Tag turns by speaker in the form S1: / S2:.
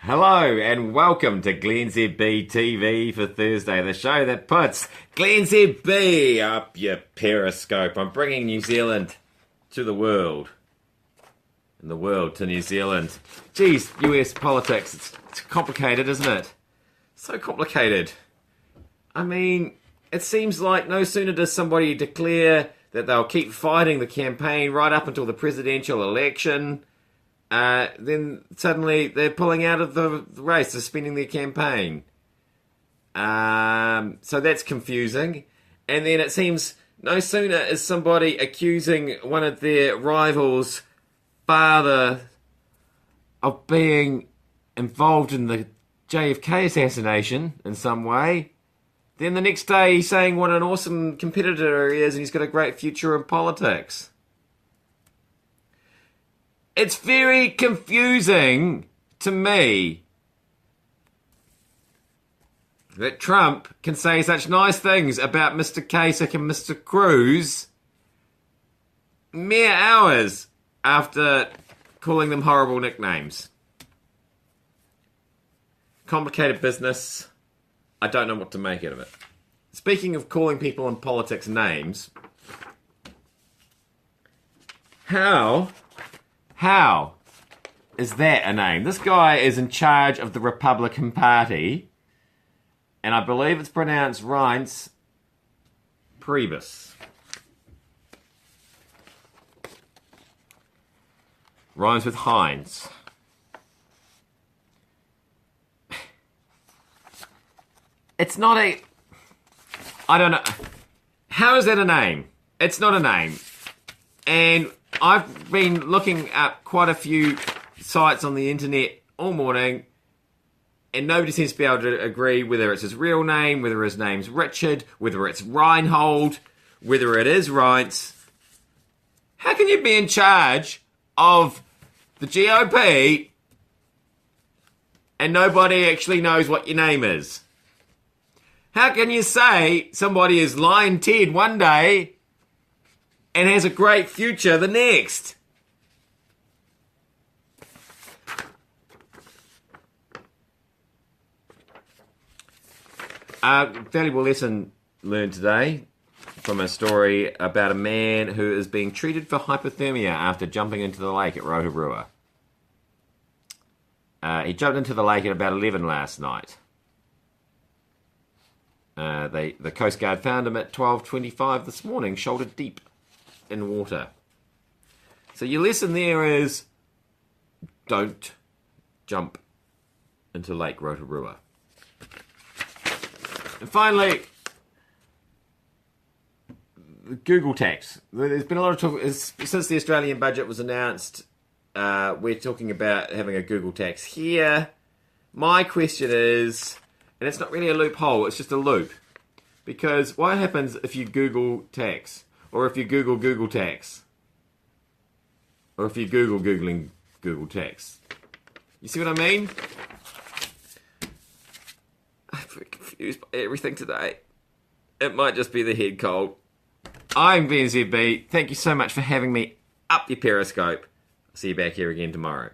S1: Hello and welcome to glennzb TV for Thursday, the show that puts glennzb up your Periscope. I'm bringing New Zealand to the world, and the world to New Zealand. Geez, US politics, it's complicated, isn't it? So complicated. I mean, it seems like no sooner does somebody declare that they'll keep fighting the campaign right up until the presidential election, then suddenly they're pulling out of the race, suspending their campaign. So that's confusing. And then it seems no sooner is somebody accusing one of their rivals' father of being involved in the JFK assassination in some way, then the next day he's saying what an awesome competitor he is and he's got a great future in politics. It's very confusing to me that Trump can say such nice things about Mr. Kasich and Mr. Cruz mere hours after calling them horrible nicknames. Complicated business. I don't know what to make out of it. Speaking of calling people in politics names, How is that a name? This guy is in charge of the Republican Party, and I believe it's pronounced Reince Priebus. Rhymes with Heinz. It's not a... I don't know. How is that a name? It's not a name. And I've been looking at quite a few sites on the internet all morning, and nobody seems to be able to agree whether it's his real name, whether his name's Richard, whether it's Reinhold, whether it is Reince. How can you be in charge of the GOP and nobody actually knows what your name is? How can you say somebody is Lion Ted one day and has a great future the next? Valuable lesson learned today from a story about a man who is being treated for hypothermia after jumping into the lake at Rotorua. He jumped into the lake at about 11 last night. The Coast Guard found him at 12:25 this morning, shoulder deep in water. So your lesson there is, don't jump into Lake Rotorua. And finally, Google tax. There's been a lot of talk since the Australian budget was announced. We're talking about having a Google tax here. My question is, and it's not really a loophole, it's just a loop. Because what happens if you Google tax? Or if you Google tax? Or if you Googling Google tax? You see what I mean? I'm very confused by everything today. It might just be the head cold. I'm glennzb. Thank you so much for having me up your Periscope. I'll see you back here again tomorrow.